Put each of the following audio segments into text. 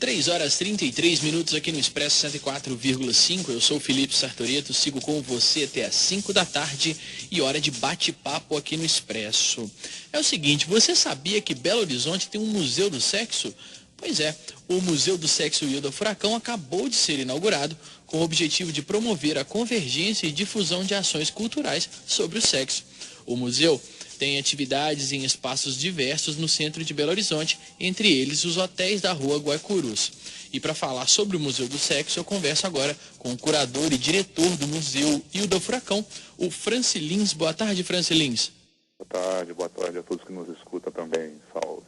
3 horas 33 minutos aqui no Expresso 104,5. Eu sou o Felipe Sartoreto, sigo com você até às 5 da tarde e hora de bate-papo aqui no Expresso. É o seguinte, você sabia que Belo Horizonte tem um Museu do Sexo? Pois é, o Museu do Sexo Hilda Furacão acabou de ser inaugurado com o objetivo de promover a convergência e difusão de ações culturais sobre o sexo. O museu tem atividades em espaços diversos no centro de Belo Horizonte, entre eles os hotéis da Rua Guaicurus. E para falar sobre o Museu do Sexo, eu converso agora com o curador e diretor do Museu Hilda Furacão, o Francilins. Boa tarde, Francilins. Boa tarde a todos que nos escutam também. Salve.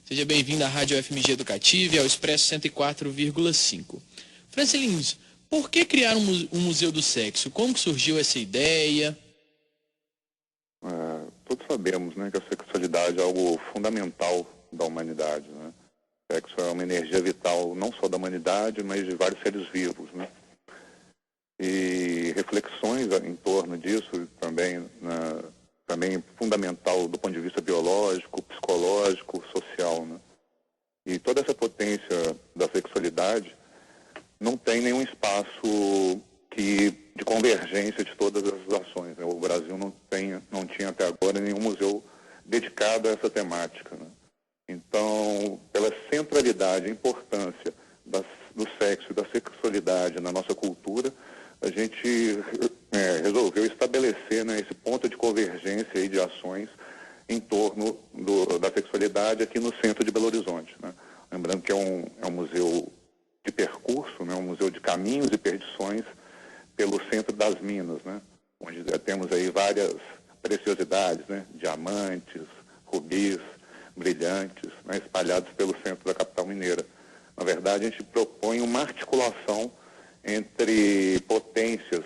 Seja bem-vindo à Rádio FMG Educativa e ao Expresso 104,5. Francilins, por que criar um Museu do Sexo? Como que surgiu essa ideia? Todos sabemos, né, que a sexualidade é algo fundamental da humanidade, né? O sexo é uma energia vital não só da humanidade, mas de vários seres vivos, né? E reflexões em torno disso também, também fundamental do ponto de vista biológico, psicológico, social, né? E toda essa potência da sexualidade não tem nenhum espaço de convergência de todas as ações, né? O Brasil não tinha até agora nenhum museu dedicado a essa temática, né? Então, pela centralidade e importância do sexo e da sexualidade na nossa cultura, a gente resolveu estabelecer, né, esse ponto de convergência e de ações em torno da sexualidade aqui no centro de Belo Horizonte, né? Lembrando que é um museu de percurso, né, um museu de caminhos e perdições pelo centro das Minas, né, onde temos aí várias preciosidades, né, diamantes, rubis, brilhantes, né, espalhados pelo centro da capital mineira. Na verdade, a gente propõe uma articulação entre potências,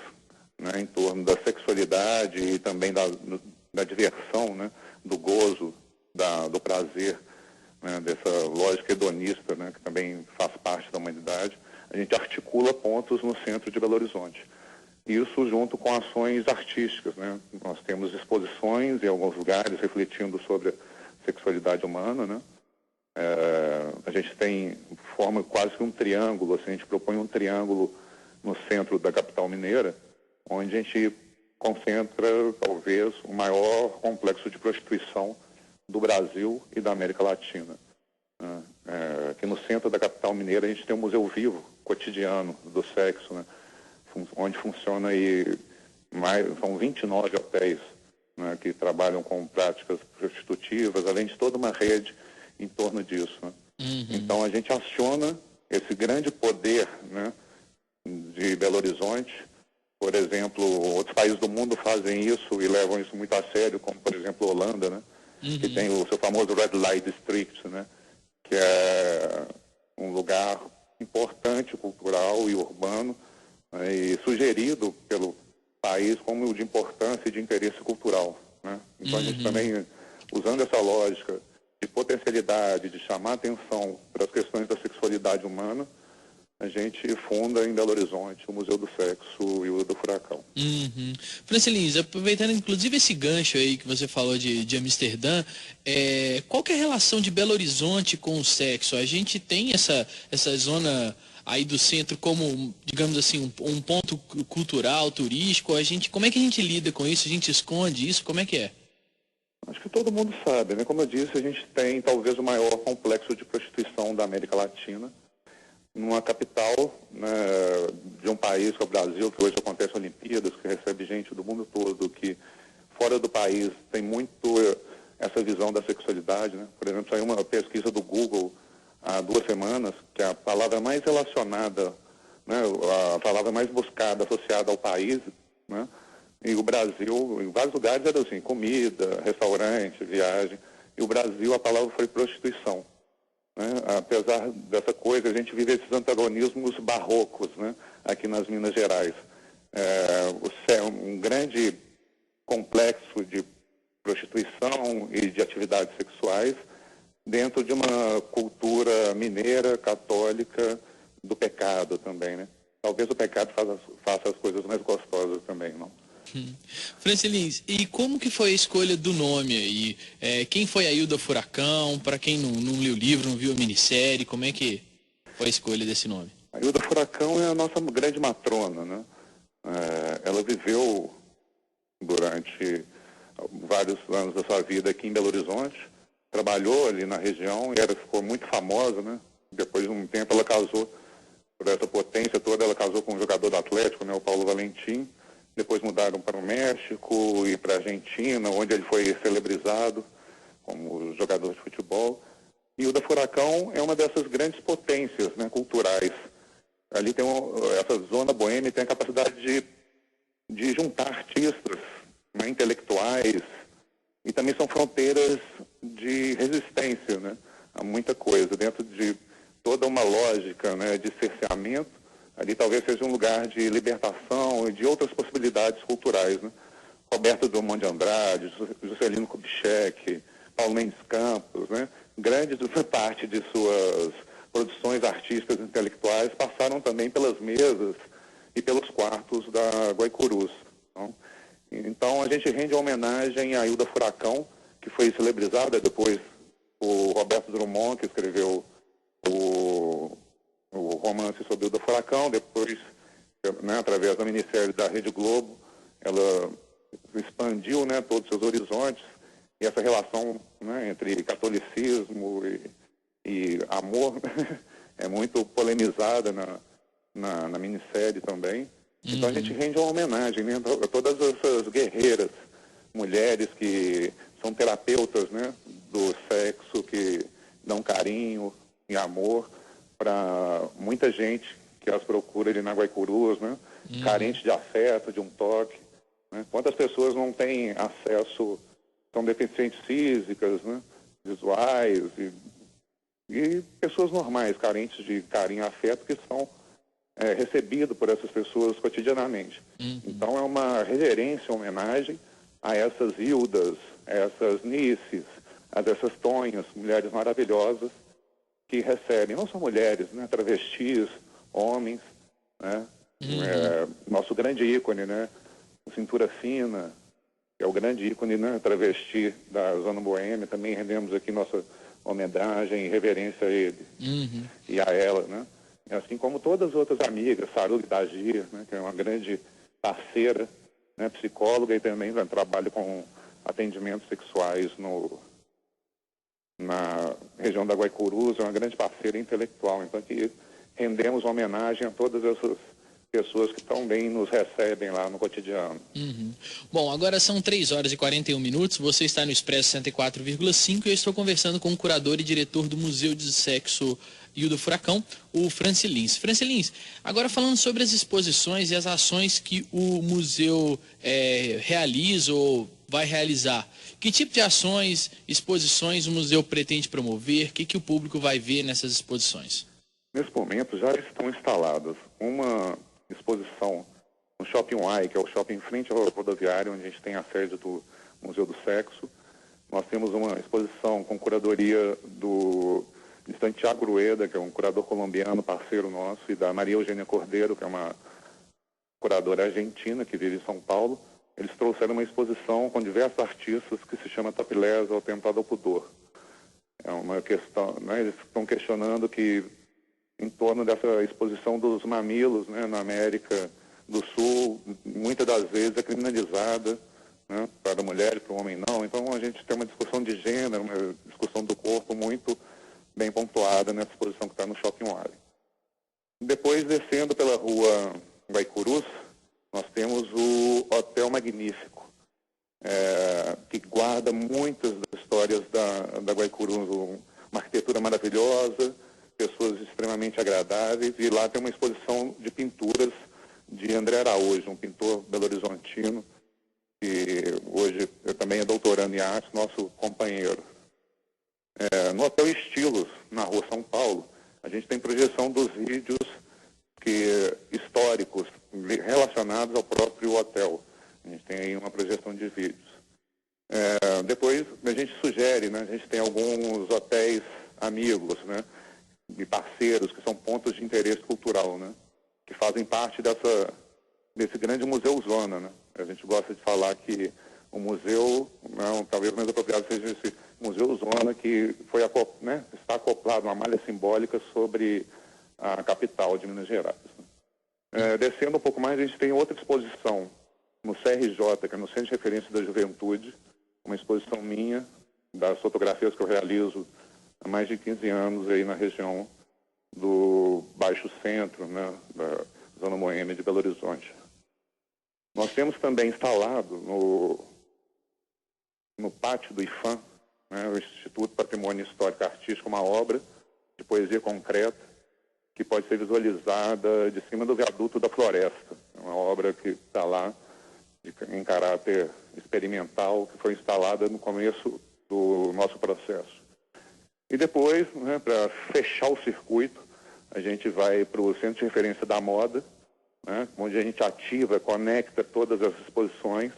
né, em torno da sexualidade e também da diversão, né, do gozo, do prazer, né, dessa lógica hedonista, né, que também faz parte da humanidade. A gente articula pontos no centro de Belo Horizonte. Isso junto com ações artísticas, né? Nós temos exposições em alguns lugares refletindo sobre a sexualidade humana, né? A gente forma quase que um triângulo, assim, a gente propõe um triângulo no centro da capital mineira, onde a gente concentra, talvez, o maior complexo de prostituição do Brasil e da América Latina. Aqui no centro da capital mineira a gente tem um museu vivo, cotidiano, do sexo, né? Onde funciona aí são 29 hotéis, né, que trabalham com práticas prostitutivas, além de toda uma rede em torno disso, né? Uhum. Então a gente aciona esse grande poder, né, de Belo Horizonte. Por exemplo, outros países do mundo fazem isso e levam isso muito a sério, como por exemplo a Holanda, né? Uhum. Que tem o seu famoso Red Light District, né, que é um lugar importante, cultural e urbano, e sugerido pelo país como de importância e de interesse cultural, né? Então a gente também, usando essa lógica de potencialidade, de chamar atenção para as questões da sexualidade humana, a gente funda em Belo Horizonte o Museu do Sexo e o do Furacão. Francilins, aproveitando inclusive esse gancho aí que você falou de Amsterdã, qual que é a relação de Belo Horizonte com o sexo? A gente tem essa zona aí do centro como, digamos assim, um ponto cultural, turístico. Como é que a gente lida com isso? A gente esconde isso? Como é que é? Acho que todo mundo sabe, né? Como eu disse, a gente tem talvez o maior complexo de prostituição da América Latina, numa capital, né, de um país que é o Brasil, que hoje acontece Olimpíadas, que recebe gente do mundo todo, que fora do país tem muito essa visão da sexualidade, né? Por exemplo, saiu uma pesquisa do Google há 2 semanas, que a palavra mais relacionada, né, a palavra mais buscada, associada ao país, né, e o Brasil, em vários lugares era assim, comida, restaurante, viagem, e o Brasil, a palavra foi prostituição, né? Apesar dessa coisa, a gente vive esses antagonismos barrocos, né, aqui nas Minas Gerais. Um grande complexo de prostituição e de atividades sexuais dentro de uma cultura mineira, católica, do pecado também, né? Talvez o pecado faça as coisas mais gostosas também, não? Francilins, e como que foi a escolha do nome aí? Quem foi a Hilda Furacão? Para quem não leu o livro, não viu a minissérie, como é que... foi a escolha desse nome? A Hilda Furacão é a nossa grande matrona, né? Ela viveu durante vários anos da sua vida aqui em Belo Horizonte, trabalhou ali na região e ficou muito famosa, né? Depois de um tempo ela casou, por essa potência toda, ela casou com um jogador do Atlético, né, o Paulo Valentim. Depois mudaram para o México e para a Argentina, onde ele foi celebrizado como jogador de futebol. E Hilda Furacão é uma dessas grandes potências, né, culturais. Ali tem essa zona boêmia tem a capacidade de juntar artistas, né, intelectuais, e também são fronteiras de resistência, né, a muita coisa. Dentro de toda uma lógica, né, de cerceamento, ali talvez seja um lugar de libertação e de outras possibilidades culturais, né. Roberto Drummond de Andrade, Juscelino Kubitschek, Paulo Mendes Campos, né, grande parte de suas produções artísticas e intelectuais passaram também pelas mesas e pelos quartos da Guaicurus. Então a gente rende homenagem a Hilda Furacão, que foi celebrizada depois o Roberto Drummond, que escreveu o romance sobre Hilda Furacão, depois, né, através da minissérie da Rede Globo, ela expandiu, né, todos os seus horizontes, e essa relação, né, entre catolicismo e amor é muito polemizada na minissérie também. Então a gente rende uma homenagem, né, a todas essas guerreiras, mulheres que são terapeutas, né, do sexo, que dão carinho e amor para muita gente que as procura ali na Guaicurus, né, carente de afeto, de um toque. Né? Quantas pessoas não têm acesso, são deficientes físicas, né, visuais e pessoas normais, carentes de carinho e afeto, que são recebidos por essas pessoas cotidianamente. Então é uma reverência, uma homenagem a essas Hildas, a essas Nices, a essas Tonhas, mulheres maravilhosas que recebem, não só mulheres, né, travestis, homens, né, nosso grande ícone, né, o Cintura Fina, que é o grande ícone, né, travesti da Zona Boêmia, também rendemos aqui nossa homenagem e reverência a ele e a ela, né, assim como todas as outras amigas, Sarug Dagir, né, que é uma grande parceira, né, psicóloga e também trabalha com atendimentos sexuais na região da Guaicurus, é uma grande parceira intelectual. Então aqui rendemos homenagem a todas essas pessoas que também nos recebem lá no cotidiano. Bom, agora são 3 horas e 41 minutos, você está no Expresso 104,5 e eu estou conversando com o curador e diretor do Museu de Sexo Hilda Furacão, o Franci Lins. Franci Lins, agora falando sobre as exposições e as ações que o museu realiza ou vai realizar, que tipo de ações, exposições o museu pretende promover, o que o público vai ver nessas exposições? Nesse momento já estão instaladas uma exposição no Shopping Y, que é o shopping em frente ao rodoviário, onde a gente tem a sede do Museu do Sexo. Nós temos uma exposição com curadoria de Santiago Rueda, que é um curador colombiano, parceiro nosso, e da Maria Eugênia Cordeiro, que é uma curadora argentina que vive em São Paulo. Eles trouxeram uma exposição com diversos artistas que se chama Topless, ou Atentado ao Pudor. É uma questão, né, eles estão questionando que em torno dessa exposição dos mamilos, né, na América do Sul, muitas das vezes é criminalizada, né, para a mulher e para o homem não. Então a gente tem uma discussão de gênero, uma discussão do corpo muito bem pontuada nessa exposição que está no Shopping Wally. Depois, descendo pela rua Guaicurus, nós temos o Hotel Magnífico, que guarda muitas das histórias da Guaicurus, uma arquitetura maravilhosa, pessoas extremamente agradáveis, e lá tem uma exposição de pinturas de André Araújo, um pintor belo-horizontino, que hoje também é doutorando em arte, nosso companheiro. No Hotel Estilos, na Rua São Paulo, a gente tem projeção dos vídeos históricos relacionados ao próprio hotel. A gente tem aí uma projeção de vídeos. Depois a gente sugere, né, a gente tem alguns hotéis amigos, né, de parceiros que são pontos de interesse cultural, né, que fazem parte desse grande museu Zona, né. A gente gosta de falar que o museu, não, talvez mais apropriado seja esse museu Zona, que foi, né, está acoplado uma malha simbólica sobre a capital de Minas Gerais. Descendo um pouco mais, a gente tem outra exposição no CRJ, que é no Centro de Referência da Juventude, uma exposição minha, das fotografias que eu realizo há mais de 15 anos aí na região do Baixo Centro, né, da Zona Moema de Belo Horizonte. Nós temos também instalado no pátio do IFAM, né, o Instituto Patrimônio Histórico Artístico, uma obra de poesia concreta que pode ser visualizada de cima do viaduto da Floresta. É uma obra que está lá em caráter experimental, que foi instalada no começo do nosso processo. E depois, né, para fechar o circuito, a gente vai para o Centro de Referência da Moda, né, onde a gente ativa, conecta todas as exposições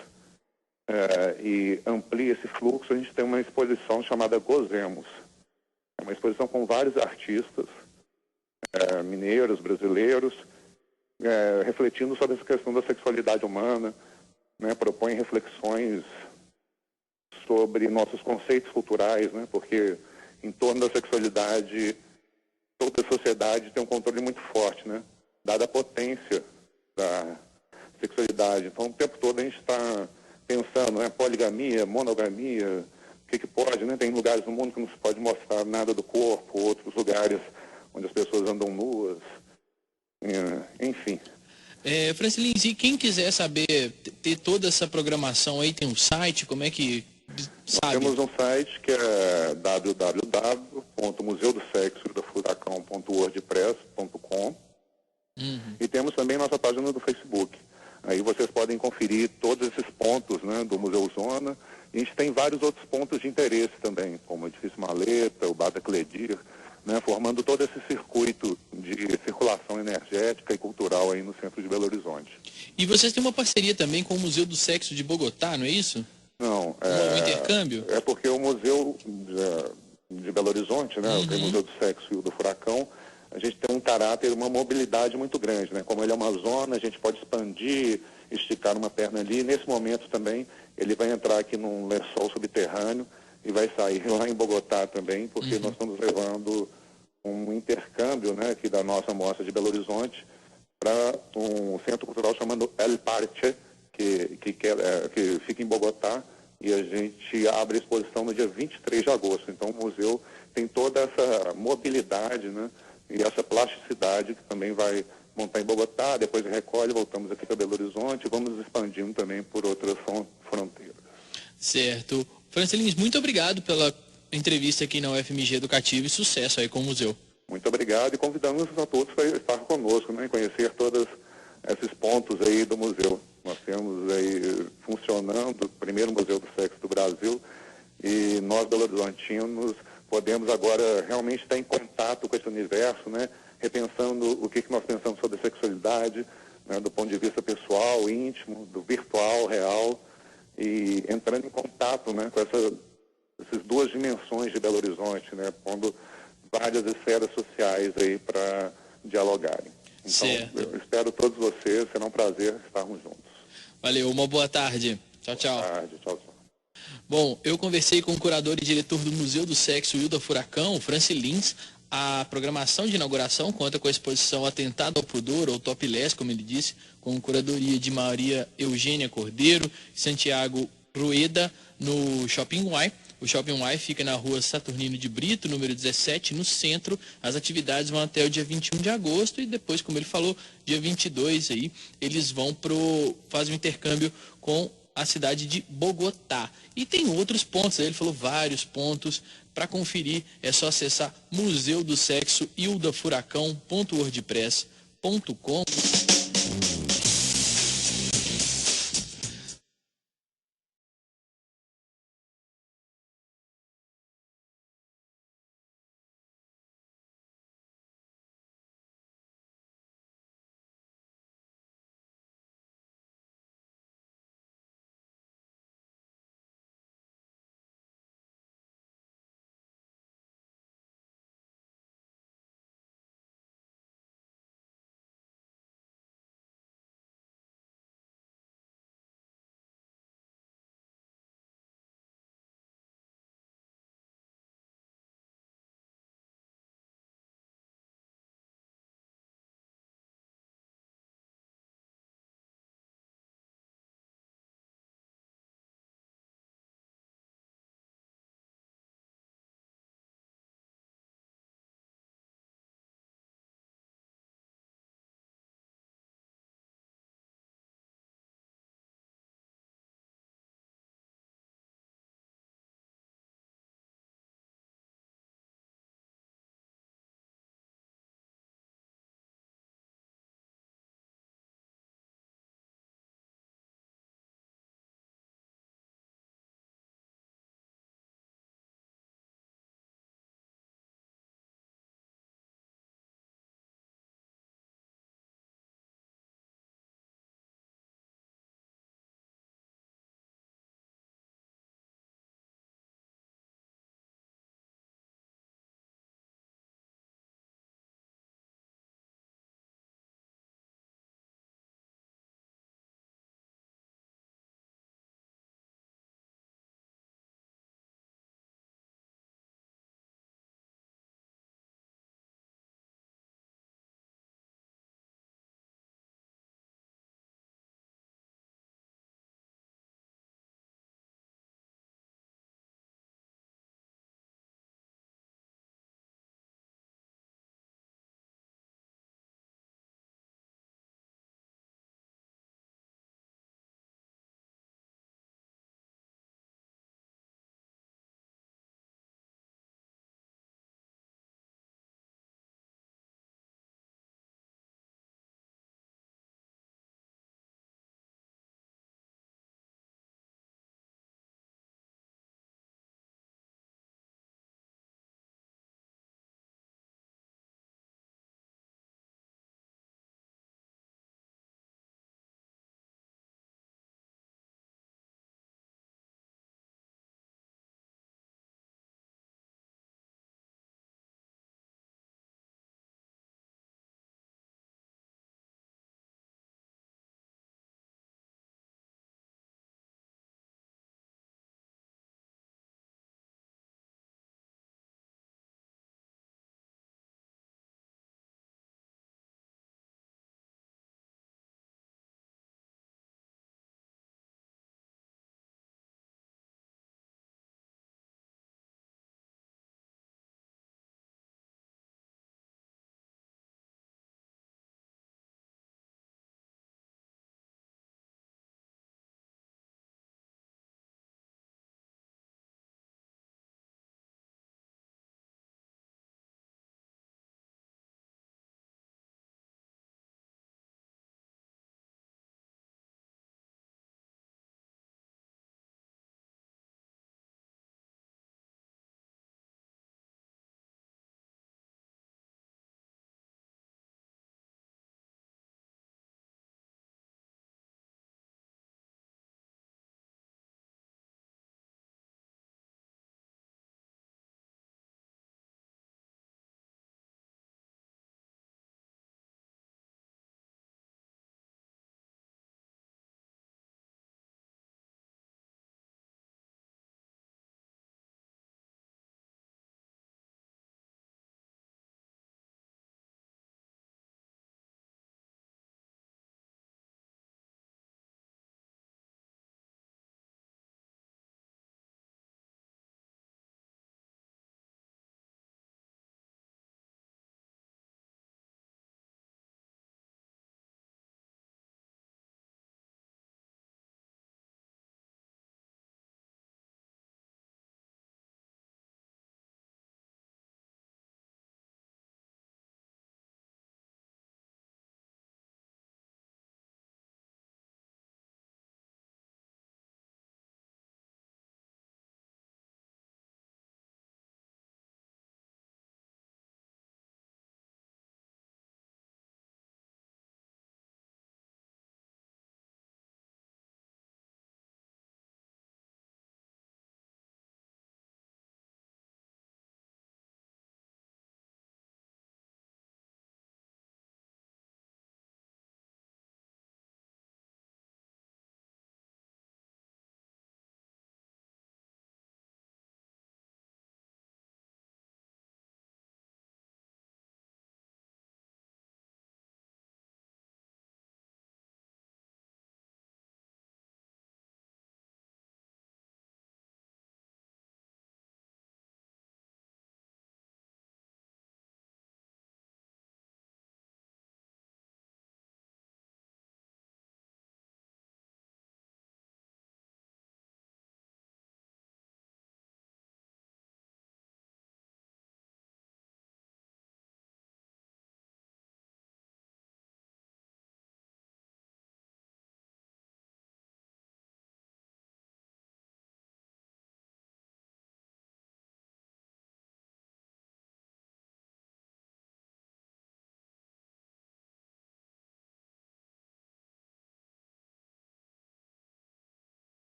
e amplia esse fluxo. A gente tem uma exposição chamada Gozemos. É uma exposição com vários artistas, mineiros, brasileiros, refletindo sobre essa questão da sexualidade humana, né, propõe reflexões sobre nossos conceitos culturais, né, porque em torno da sexualidade toda a sociedade tem um controle muito forte, né, dada a potência da sexualidade. Então o tempo todo a gente está pensando, né, poligamia, monogamia, o que pode, né, tem lugares no mundo que não se pode mostrar nada do corpo, outros lugares onde as pessoas andam nuas, enfim. Francilins, e quem quiser saber, ter toda essa programação aí, tem um site, como é que sabe? Temos um site que é www.museudosexo.furacão.wordpress.com e temos também nossa página do Facebook. Aí vocês podem conferir todos esses pontos, né, do Museu Zona. E a gente tem vários outros pontos de interesse também, como o Edifício Maleta, o Bada Cledir, né, formando todo esse circuito de circulação energética e cultural aí no centro de Belo Horizonte. E vocês têm uma parceria também com o Museu do Sexo de Bogotá, não é isso? Não, um intercâmbio? É porque o Museu de Belo Horizonte, né, o Museu do Sexo e o do Furacão, a gente tem um caráter, uma mobilidade muito grande, né? Como ele é uma zona, a gente pode expandir, esticar uma perna ali. Nesse momento também, ele vai entrar aqui num lençol subterrâneo e vai sair lá em Bogotá também, porque nós estamos levando um intercâmbio, né, aqui da nossa mostra de Belo Horizonte para um centro cultural chamado El Parche, que fica em Bogotá, e a gente abre a exposição no dia 23 de agosto. Então o museu tem toda essa mobilidade, né, e essa plasticidade que também vai montar em Bogotá, depois recolhe, voltamos aqui para Belo Horizonte e vamos expandindo também por outras fronteiras. Certo. Francilins, muito obrigado pela entrevista aqui na UFMG Educativa e sucesso aí com o museu. Muito obrigado e convidamos a todos para estar conosco, né, e conhecer todos esses pontos aí do museu. Nós temos aí funcionando o primeiro Museu do Sexo do Brasil e nós, Belo Horizontinos, podemos agora realmente estar em contato com esse universo, né, repensando o que nós pensamos sobre a sexualidade, né, do ponto de vista pessoal, íntimo, do virtual, real, e entrando em contato, né, com essas duas dimensões de Belo Horizonte, né, pondo várias esferas sociais aí para dialogarem. Então, certo. Eu espero todos vocês, será um prazer estarmos juntos. Valeu, uma boa tarde. Tchau, tchau. Boa tarde, tchau, tchau. Bom, eu conversei com o curador e diretor do Museu do Sexo e o do Furacão, Francilins. A programação de inauguração conta com a exposição Atentado ao Pudor, ou Topless, como ele disse, com curadoria de Maria Eugênia Cordeiro e Santiago Rueda, no Shopping Y. O Shopping Y fica na rua Saturnino de Brito, número 17, no centro. As atividades vão até o dia 21 de agosto e depois, como ele falou, dia 22 aí, eles vão fazem um intercâmbio com a cidade de Bogotá. E tem outros pontos, ele falou vários pontos. Para conferir, é só acessar Museu do Sexo e o da Furacão.wordpress.com.